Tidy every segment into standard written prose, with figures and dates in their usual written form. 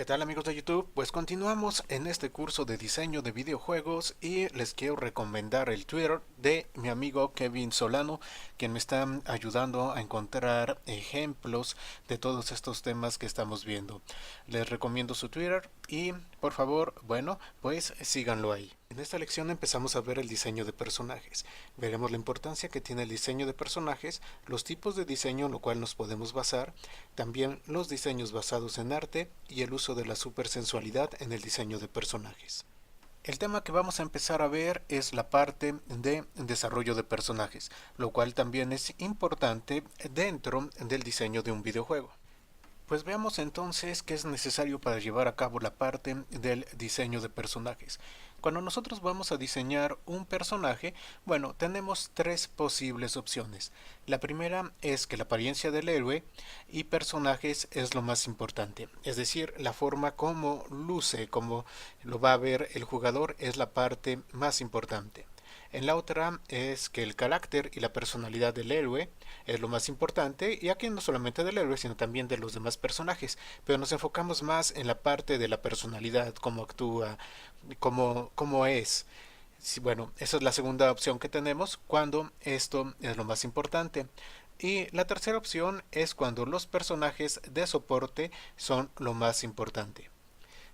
¿Qué tal amigos de YouTube? Pues continuamos en este curso de diseño de videojuegos y les quiero recomendar el Twitter de mi amigo Kevin Solano, quien me está ayudando a encontrar ejemplos de todos estos temas que estamos viendo. Les recomiendo su Twitter y por favor, bueno, pues síganlo ahí. En esta lección empezamos a ver el diseño de personajes. Veremos la importancia que tiene el diseño de personajes, los tipos de diseño en lo cual nos podemos basar, también los diseños basados en arte y el uso de la supersensualidad en el diseño de personajes. El tema que vamos a empezar a ver es la parte de desarrollo de personajes, lo cual también es importante dentro del diseño de un videojuego. Pues veamos entonces qué es necesario para llevar a cabo la parte del diseño de personajes. Cuando nosotros vamos a diseñar un personaje, bueno, tenemos tres posibles opciones. La primera es que la apariencia del héroe y personajes es lo más importante, es decir, la forma como luce, como lo va a ver el jugador es la parte más importante. En la otra es que el carácter y la personalidad del héroe es lo más importante, y aquí no solamente del héroe, sino también de los demás personajes, pero nos enfocamos más en la parte de la personalidad, cómo actúa, cómo es. Sí, bueno, esa es la segunda opción que tenemos cuando esto es lo más importante. Y la tercera opción es cuando los personajes de soporte son lo más importante.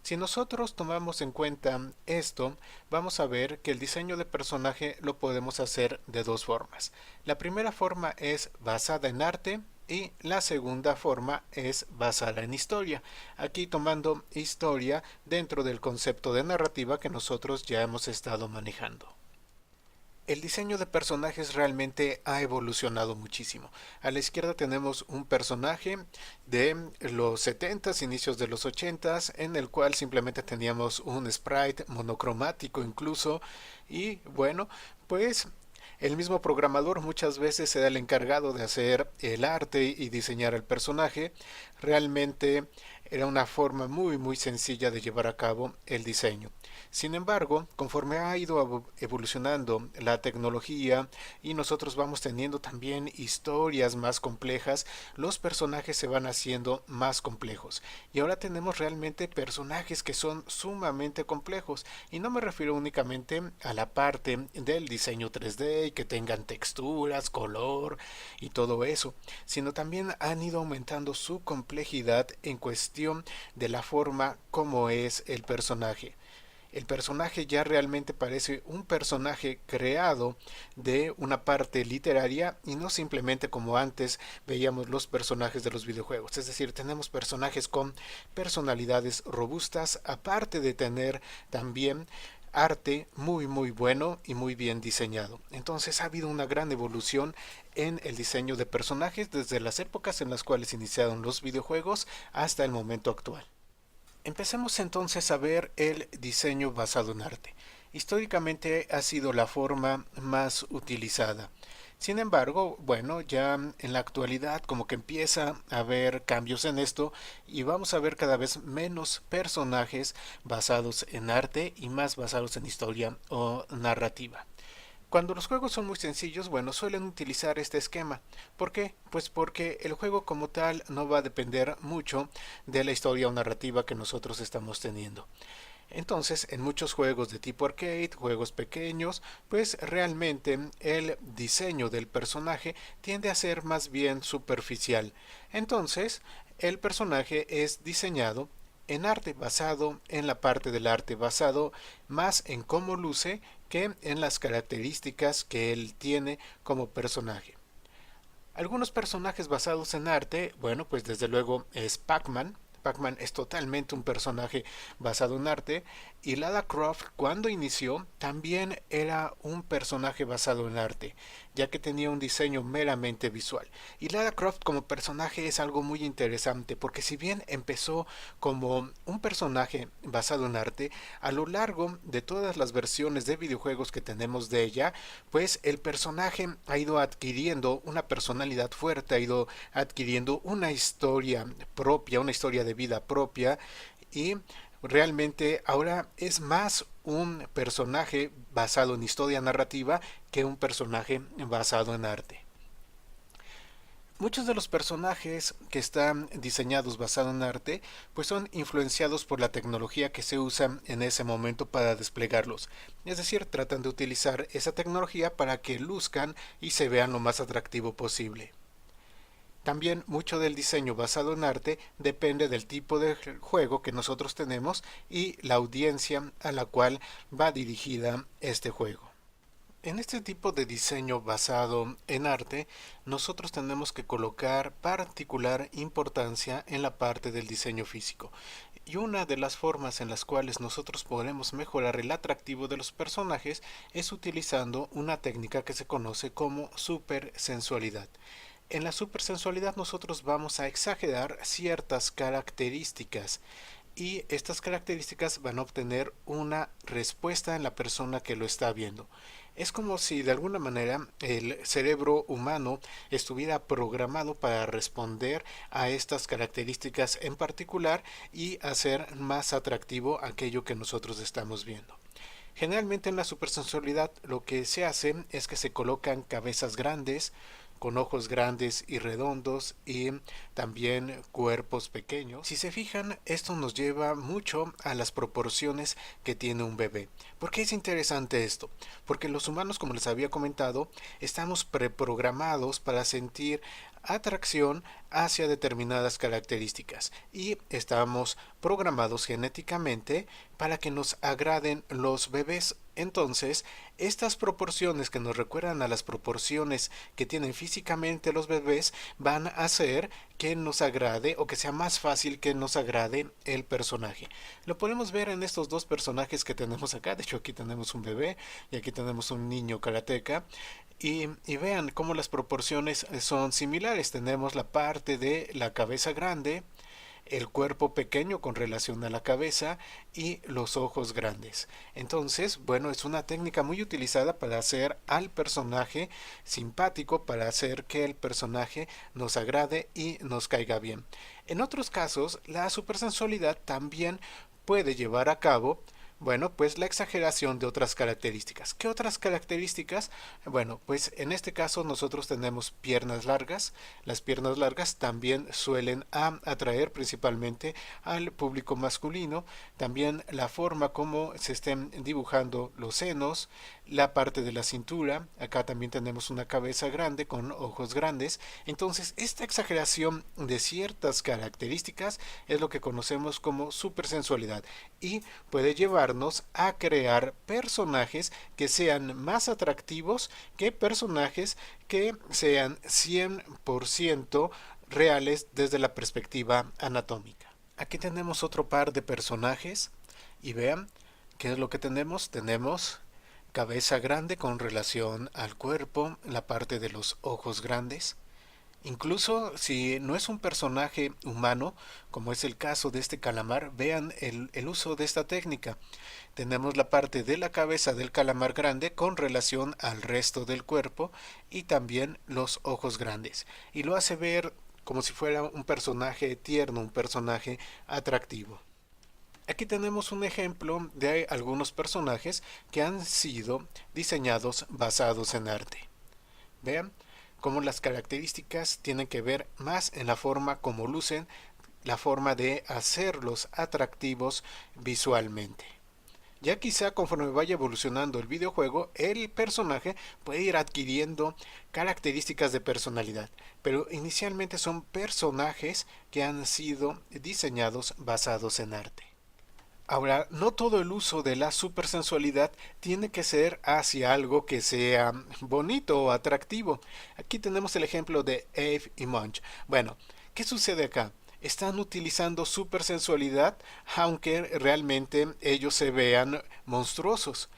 Si nosotros tomamos en cuenta esto, vamos a ver que el diseño de personaje lo podemos hacer de dos formas. La primera forma es basada en arte y la segunda forma es basada en historia. Aquí tomando historia dentro del concepto de narrativa que nosotros ya hemos estado manejando. El diseño de personajes realmente ha evolucionado muchísimo. A la izquierda tenemos un personaje de los 70s, inicios de los 80s, en el cual simplemente teníamos un sprite monocromático incluso. Y bueno, pues el mismo programador muchas veces era el encargado de hacer el arte y diseñar el personaje. Realmente era una forma muy sencilla de llevar a cabo el diseño. Sin embargo, conforme ha ido evolucionando la tecnología y nosotros vamos teniendo también historias más complejas, los personajes se van haciendo más complejos. Y ahora tenemos realmente personajes que son sumamente complejos. Y no me refiero únicamente a la parte del diseño 3D y que tengan texturas, color y todo eso, sino también han ido aumentando su complejidad en cuestión de la forma como es el personaje. El personaje ya realmente parece un personaje creado de una parte literaria y no simplemente como antes veíamos los personajes de los videojuegos. Es decir, tenemos personajes con personalidades robustas, aparte de tener también arte muy bueno y muy bien diseñado. Entonces ha habido una gran evolución en el diseño de personajes desde las épocas en las cuales iniciaron los videojuegos hasta el momento actual. Empecemos entonces a ver el diseño basado en arte. Históricamente ha sido la forma más utilizada. Sin embargo, bueno, ya en la actualidad como que empieza a haber cambios en esto y vamos a ver cada vez menos personajes basados en arte y más basados en historia o narrativa. Cuando los juegos son muy sencillos, bueno, suelen utilizar este esquema. ¿Por qué? Pues porque el juego como tal no va a depender mucho de la historia o narrativa que nosotros estamos teniendo. Entonces, en muchos juegos de tipo arcade, juegos pequeños, pues realmente el diseño del personaje tiende a ser más bien superficial. Entonces, el personaje es diseñado en arte, basado en la parte del arte, basado más en cómo luce que en las características que él tiene como personaje. Algunos personajes basados en arte, bueno, pues desde luego es Pac-Man. Pac-Man es totalmente un personaje basado en arte, y Lara Croft cuando inició también era un personaje basado en arte, ya que tenía un diseño meramente visual. Y Lara Croft como personaje es algo muy interesante, porque si bien empezó como un personaje basado en arte, a lo largo de todas las versiones de videojuegos que tenemos de ella, pues el personaje ha ido adquiriendo una personalidad fuerte, ha ido adquiriendo una historia propia, una historia de vida propia, y realmente ahora es más un personaje basado en historia narrativa que un personaje basado en arte. Muchos de los personajes que están diseñados basado en arte, pues son influenciados por la tecnología que se usa en ese momento para desplegarlos. Es decir, tratan de utilizar esa tecnología para que luzcan y se vean lo más atractivo posible. También mucho del diseño basado en arte depende del tipo de juego que nosotros tenemos y la audiencia a la cual va dirigida este juego. En este tipo de diseño basado en arte, nosotros tenemos que colocar particular importancia en la parte del diseño físico. Y una de las formas en las cuales nosotros podemos mejorar el atractivo de los personajes es utilizando una técnica que se conoce como supersensualidad. En la supersensualidad nosotros vamos a exagerar ciertas características y estas características van a obtener una respuesta en la persona que lo está viendo. Es como si de alguna manera el cerebro humano estuviera programado para responder a estas características en particular y hacer más atractivo aquello que nosotros estamos viendo. Generalmente en la supersensualidad lo que se hace es que se colocan cabezas grandes, con ojos grandes y redondos y también cuerpos pequeños. Si se fijan, esto nos lleva mucho a las proporciones que tiene un bebé. ¿Por qué es interesante esto? Porque los humanos, como les había comentado, estamos preprogramados para sentir atracción hacia determinadas características y estamos programados genéticamente para que nos agraden los bebés. Entonces, estas proporciones que nos recuerdan a las proporciones que tienen físicamente los bebés van a hacer que nos agrade o que sea más fácil que nos agrade el personaje. Lo podemos ver en estos dos personajes que tenemos acá. De hecho, aquí tenemos un bebé y aquí tenemos un niño karateca. Y vean cómo las proporciones son similares. Tenemos la parte de la cabeza grande, el cuerpo pequeño con relación a la cabeza y los ojos grandes. Entonces, bueno, es una técnica muy utilizada para hacer al personaje simpático, para hacer que el personaje nos agrade y nos caiga bien. En otros casos, la supersensualidad también puede llevar a cabo pues la exageración de otras características. ¿Qué otras características? Bueno, pues en este caso nosotros tenemos piernas largas. Las piernas largas también suelen atraer principalmente al público masculino. También la forma como se estén dibujando los senos, la parte de la cintura. Acá también tenemos una cabeza grande con ojos grandes. Entonces, esta exageración de ciertas características es lo que conocemos como supersensualidad y puede llevarnos a crear personajes que sean más atractivos que personajes que sean 100% reales desde la perspectiva anatómica. Aquí tenemos otro par de personajes y vean qué es lo que tenemos. Tenemos cabeza grande con relación al cuerpo, la parte de los ojos grandes. Incluso si no es un personaje humano, como es el caso de este calamar, vean el uso de esta técnica. Tenemos la parte de la cabeza del calamar grande con relación al resto del cuerpo y también los ojos grandes. Y lo hace ver como si fuera un personaje tierno, un personaje atractivo. Aquí tenemos un ejemplo de algunos personajes que han sido diseñados basados en arte. Vean cómo las características tienen que ver más en la forma como lucen, la forma de hacerlos atractivos visualmente. Ya quizá conforme vaya evolucionando el videojuego, el personaje puede ir adquiriendo características de personalidad, pero inicialmente son personajes que han sido diseñados basados en arte. Ahora, no todo el uso de la supersensualidad tiene que ser hacia algo que sea bonito o atractivo. Aquí tenemos el ejemplo de Eve y Munch. Bueno, ¿qué sucede acá? Están utilizando supersensualidad aunque realmente ellos se vean monstruosos.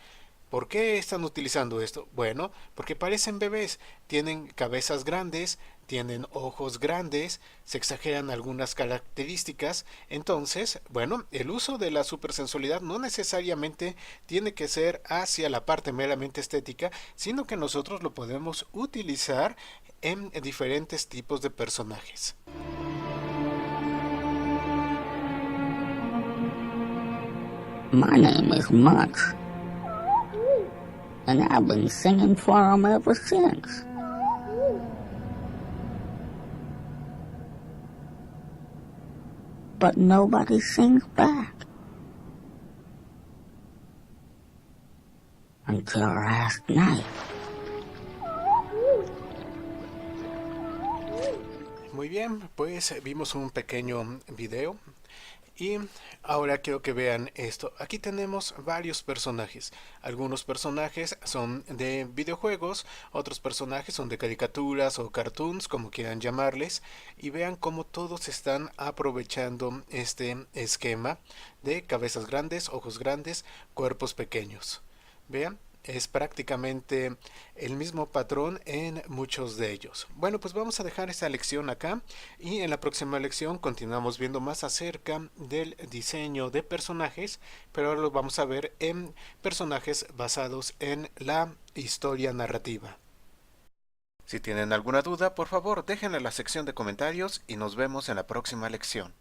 ¿Por qué están utilizando esto? Bueno, porque parecen bebés, tienen cabezas grandes, tienen ojos grandes, se exageran algunas características. Entonces, bueno, el uso de la supersensualidad no necesariamente tiene que ser hacia la parte meramente estética, sino que nosotros lo podemos utilizar en diferentes tipos de personajes. My name is Munch, and I've been singing for 'em ever since. but nobody sings back. Until last night. Muy bien, pues vimos un pequeño video y ahora quiero que vean esto. Aquí tenemos varios personajes. Algunos personajes son de videojuegos, otros personajes son de caricaturas o cartoons, como quieran llamarles. Y vean cómo todos están aprovechando este esquema de cabezas grandes, ojos grandes, cuerpos pequeños. Vean. Es prácticamente el mismo patrón en muchos de ellos. Bueno, pues vamos a dejar esta lección acá y en la próxima lección continuamos viendo más acerca del diseño de personajes, pero ahora lo vamos a ver en personajes basados en la historia narrativa. Si tienen alguna duda, por favor, déjenla en la sección de comentarios y nos vemos en la próxima lección.